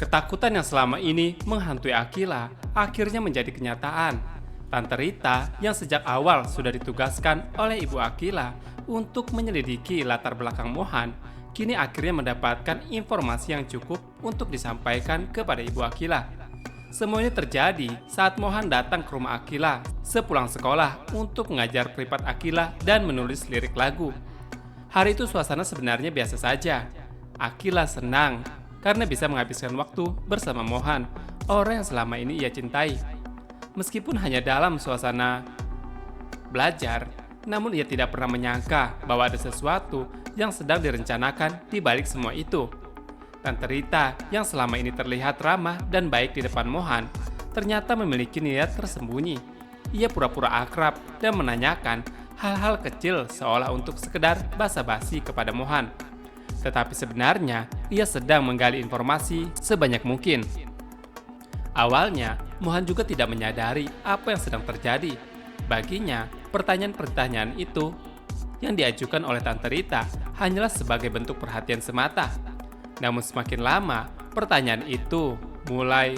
Ketakutan yang selama ini menghantui Akila akhirnya menjadi kenyataan. Tante Rita yang sejak awal sudah ditugaskan oleh Ibu Akila untuk menyelidiki latar belakang Mohan, kini akhirnya mendapatkan informasi yang cukup untuk disampaikan kepada Ibu Akila. Semuanya terjadi saat Mohan datang ke rumah Akila sepulang sekolah untuk mengajar privat Akila dan menulis lirik lagu. Hari itu suasana sebenarnya biasa saja. Akila senang karena bisa menghabiskan waktu bersama Mohan, orang yang selama ini ia cintai. Meskipun hanya dalam suasana belajar, namun ia tidak pernah menyangka bahwa ada sesuatu yang sedang direncanakan di balik semua itu. Tante Rita yang selama ini terlihat ramah dan baik di depan Mohan, ternyata memiliki niat tersembunyi. Ia pura-pura akrab dan menanyakan hal-hal kecil seolah untuk sekedar basa-basi kepada Mohan. Tetapi sebenarnya, ia sedang menggali informasi sebanyak mungkin. Awalnya, Mohan juga tidak menyadari apa yang sedang terjadi. Baginya, pertanyaan-pertanyaan itu yang diajukan oleh Tante Rita hanyalah sebagai bentuk perhatian semata. Namun semakin lama, pertanyaan itu mulai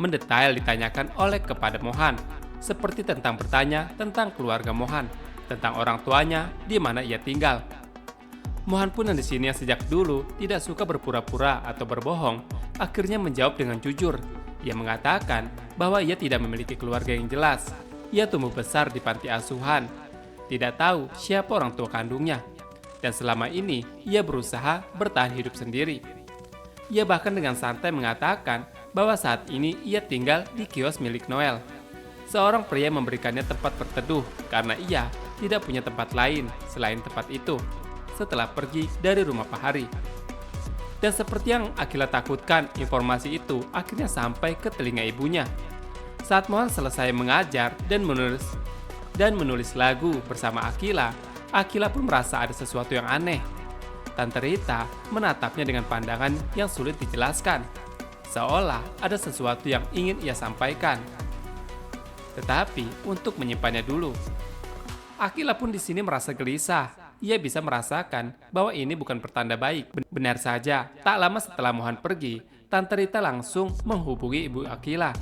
mendetail ditanyakan oleh kepada Mohan, seperti tentang bertanya tentang keluarga Mohan, tentang orang tuanya, di mana ia tinggal. Mohan pun yang di sini yang sejak dulu tidak suka berpura-pura atau berbohong, akhirnya menjawab dengan jujur. Ia mengatakan bahwa ia tidak memiliki keluarga yang jelas. Ia tumbuh besar di panti asuhan, tidak tahu siapa orang tua kandungnya, dan selama ini ia berusaha bertahan hidup sendiri. Ia bahkan dengan santai mengatakan bahwa saat ini ia tinggal di kios milik Noel. Seorang pria memberikannya tempat berteduh karena ia tidak punya tempat lain selain tempat itu setelah pergi dari rumah Pak Hari. Dan seperti yang Akila takutkan, informasi itu akhirnya sampai ke telinga ibunya. Saat Mohan selesai mengajar dan menulis lagu bersama Akila, Akila pun merasa ada sesuatu yang aneh. Tante Rita menatapnya dengan pandangan yang sulit dijelaskan, seolah ada sesuatu yang ingin ia sampaikan. Tetapi untuk menyimpannya dulu. Akila pun di sini merasa gelisah. Ia bisa merasakan bahwa ini bukan pertanda baik. Benar saja, tak lama setelah Mohan pergi, Tante Rita langsung menghubungi Ibu Akila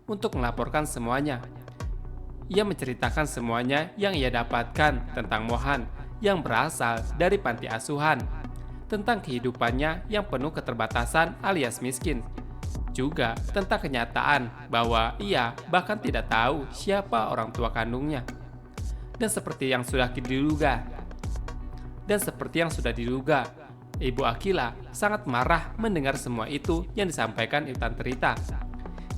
untuk melaporkan semuanya. Ia menceritakan semuanya yang ia dapatkan tentang Mohan yang berasal dari panti asuhan, tentang kehidupannya yang penuh keterbatasan alias miskin, juga tentang kenyataan bahwa ia bahkan tidak tahu siapa orang tua kandungnya. Dan seperti yang sudah diduga, Ibu Akila sangat marah mendengar semua itu yang disampaikan Tante Rita.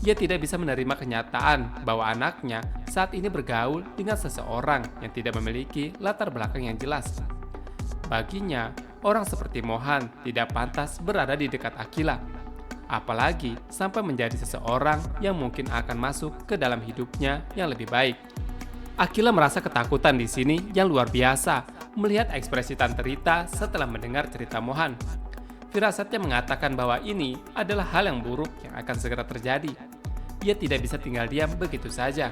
Ia tidak bisa menerima kenyataan bahwa anaknya saat ini bergaul dengan seseorang yang tidak memiliki latar belakang yang jelas. Baginya, orang seperti Mohan tidak pantas berada di dekat Akila, apalagi sampai menjadi seseorang yang mungkin akan masuk ke dalam hidupnya yang lebih baik. Akila merasa ketakutan di sini yang luar biasa melihat ekspresi Tante Rita setelah mendengar cerita Mohan. Firasatnya mengatakan bahwa ini adalah hal yang buruk yang akan segera terjadi. Ia tidak bisa tinggal diam begitu saja.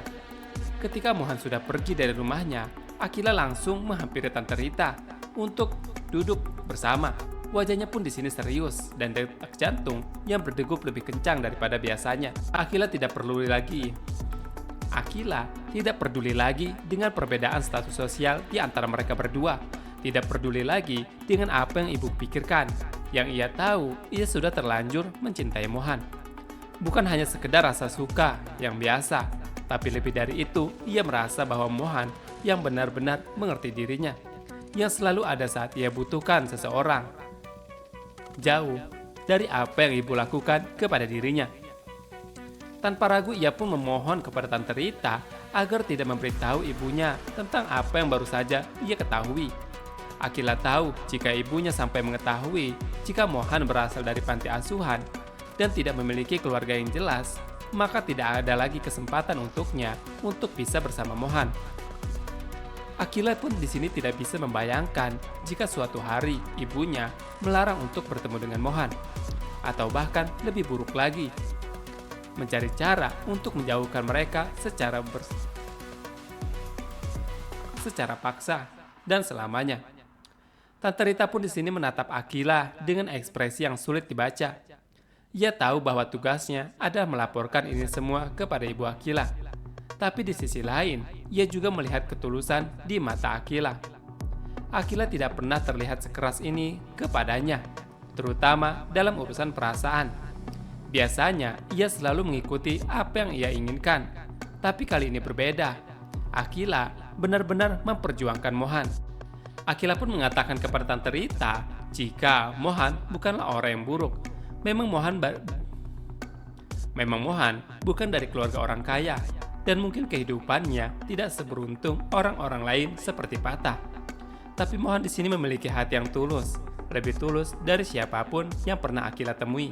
Ketika Mohan sudah pergi dari rumahnya, Akila langsung menghampiri Tante Rita untuk duduk bersama. Wajahnya pun di sini serius dan detak jantung yang berdegup lebih kencang daripada biasanya. Akila tidak peduli lagi dengan perbedaan status sosial di antara mereka berdua. Tidak peduli lagi dengan apa yang ibu pikirkan. Yang ia tahu, ia sudah terlanjur mencintai Mohan. Bukan hanya sekedar rasa suka yang biasa, tapi lebih dari itu, ia merasa bahwa Mohan yang benar-benar mengerti dirinya, yang selalu ada saat ia butuhkan seseorang. Jauh dari apa yang ibu lakukan kepada dirinya. Tanpa ragu ia pun memohon kepada Tante Rita agar tidak memberitahu ibunya tentang apa yang baru saja ia ketahui. Akila tahu jika ibunya sampai mengetahui jika Mohan berasal dari panti asuhan dan tidak memiliki keluarga yang jelas, maka tidak ada lagi kesempatan untuknya untuk bisa bersama Mohan. Akila pun di sini tidak bisa membayangkan jika suatu hari ibunya melarang untuk bertemu dengan Mohan, atau bahkan lebih buruk lagi, mencari cara untuk menjauhkan mereka secara paksa dan selamanya. Tante Rita pun di sini menatap Akila dengan ekspresi yang sulit dibaca. Ia tahu bahwa tugasnya adalah melaporkan ini semua kepada Ibu Akila. Tapi di sisi lain, ia juga melihat ketulusan di mata Akila. Akila tidak pernah terlihat sekeras ini kepadanya, terutama dalam urusan perasaan. Biasanya, ia selalu mengikuti apa yang ia inginkan. Tapi kali ini berbeda. Akila benar-benar memperjuangkan Mohan. Akila pun mengatakan kepada Tante Rita jika Mohan bukanlah orang yang buruk. Memang Mohan bukan dari keluarga orang kaya, dan mungkin kehidupannya tidak seberuntung orang-orang lain seperti Patah. Tapi Mohan di sini memiliki hati yang tulus, lebih tulus dari siapapun yang pernah Akila temui.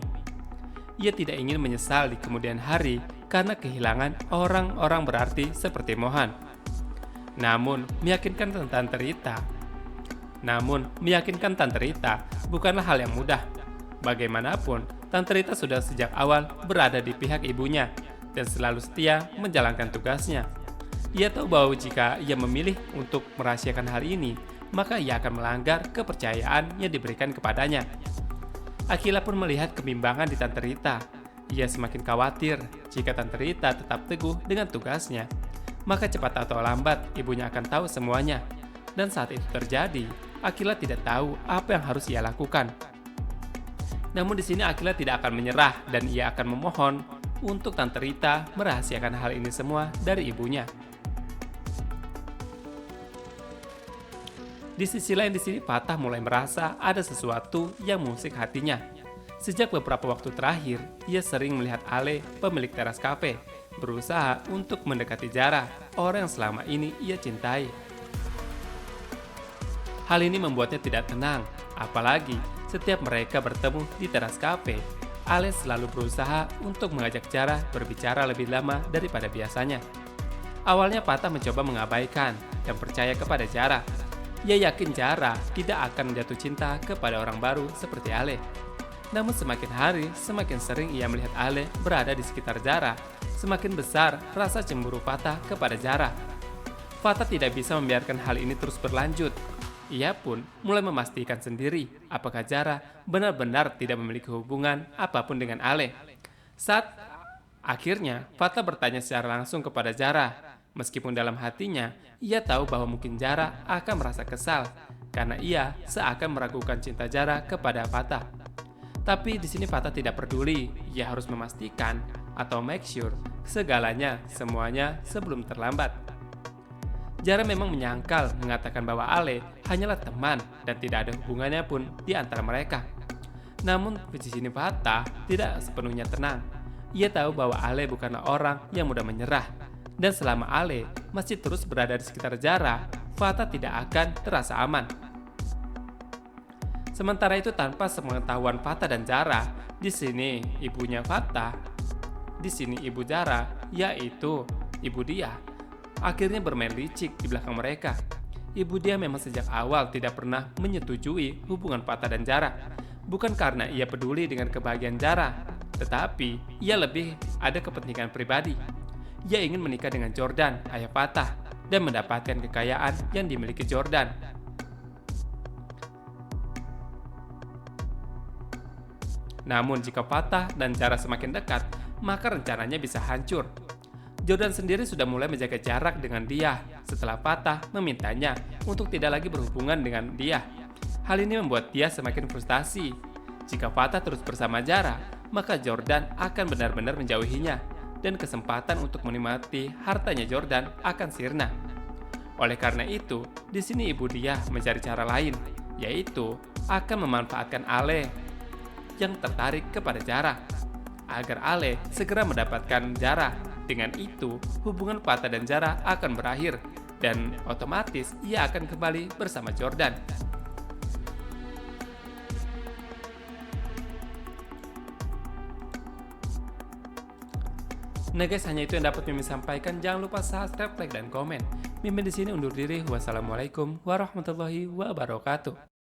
Ia tidak ingin menyesal di kemudian hari karena kehilangan orang-orang berarti seperti Mohan. Namun, meyakinkan Tante Rita bukanlah hal yang mudah. Bagaimanapun, Tante Rita sudah sejak awal berada di pihak ibunya dan selalu setia menjalankan tugasnya. Ia tahu bahwa jika ia memilih untuk merahasiakan hal ini, maka ia akan melanggar kepercayaan yang diberikan kepadanya. Akila pun melihat kebimbangan di Tante Rita. Ia semakin khawatir jika Tante Rita tetap teguh dengan tugasnya, maka cepat atau lambat ibunya akan tahu semuanya. Dan saat itu terjadi, Akila tidak tahu apa yang harus ia lakukan. Namun di sini Akila tidak akan menyerah dan ia akan memohon untuk Tante Rita merahasiakan hal ini semua dari ibunya. Di sisi lain di sini Patah mulai merasa ada sesuatu yang mengusik hatinya. Sejak beberapa waktu terakhir, ia sering melihat Ale, pemilik teras kafe, berusaha untuk mendekati Zara, orang yang selama ini ia cintai. Hal ini membuatnya tidak tenang, apalagi setiap mereka bertemu di teras kafe, Ale selalu berusaha untuk mengajak Zara berbicara lebih lama daripada biasanya. Awalnya Patah mencoba mengabaikan dan percaya kepada Zara. Ia yakin Zara tidak akan jatuh cinta kepada orang baru seperti Ale. Namun semakin hari, semakin sering ia melihat Ale berada di sekitar Zara, semakin besar rasa cemburu Patah kepada Zara. Patah tidak bisa membiarkan hal ini terus berlanjut. Ia pun mulai memastikan sendiri apakah Zara benar-benar tidak memiliki hubungan apapun dengan Ale. Saat akhirnya Patah bertanya secara langsung kepada Zara, meskipun dalam hatinya ia tahu bahwa mungkin Zara akan merasa kesal karena ia seakan meragukan cinta Zara kepada Patah. Tapi di sini Patah tidak peduli, ia harus memastikan atau make sure segalanya semuanya sebelum terlambat. Zara memang menyangkal mengatakan bahwa Ale hanyalah teman dan tidak ada hubungannya pun di antara mereka. Namun di sini Patah tidak sepenuhnya tenang. Ia tahu bahwa Ale bukanlah orang yang mudah menyerah. Dan selama Ale masih terus berada di sekitar Zara, Patah tidak akan terasa aman. Sementara itu tanpa sepengetahuan Patah dan Zara, di sini ibunya Patah, di sini ibu Zara, yaitu ibu Dia, akhirnya bermain licik di belakang mereka. Ibu Dia memang sejak awal tidak pernah menyetujui hubungan Patah dan Zara. Bukan karena ia peduli dengan kebahagiaan Zara, tetapi ia lebih ada kepentingan pribadi. Ia ingin menikah dengan Jordan, ayah Patah, dan mendapatkan kekayaan yang dimiliki Jordan. Namun jika Patah dan Zara semakin dekat, maka rencananya bisa hancur. Jordan sendiri sudah mulai menjaga jarak dengan Dia setelah Patah memintanya untuk tidak lagi berhubungan dengan Dia. Hal ini membuat Dia semakin frustasi. Jika Patah terus bersama Zara, maka Jordan akan benar-benar menjauhinya dan kesempatan untuk menikmati hartanya Jordan akan sirna. Oleh karena itu, di sini ibu Dia mencari cara lain, yaitu akan memanfaatkan Ale yang tertarik kepada Zara agar Ale segera mendapatkan Zara. Dengan itu, hubungan Patah dan Zara akan berakhir dan otomatis ia akan kembali bersama Jordan. Nah guys, hanya itu yang dapat Mimin sampaikan. Jangan lupa subscribe, like, dan komen. Mimin di sini undur diri. Wassalamualaikum warahmatullahi wabarakatuh.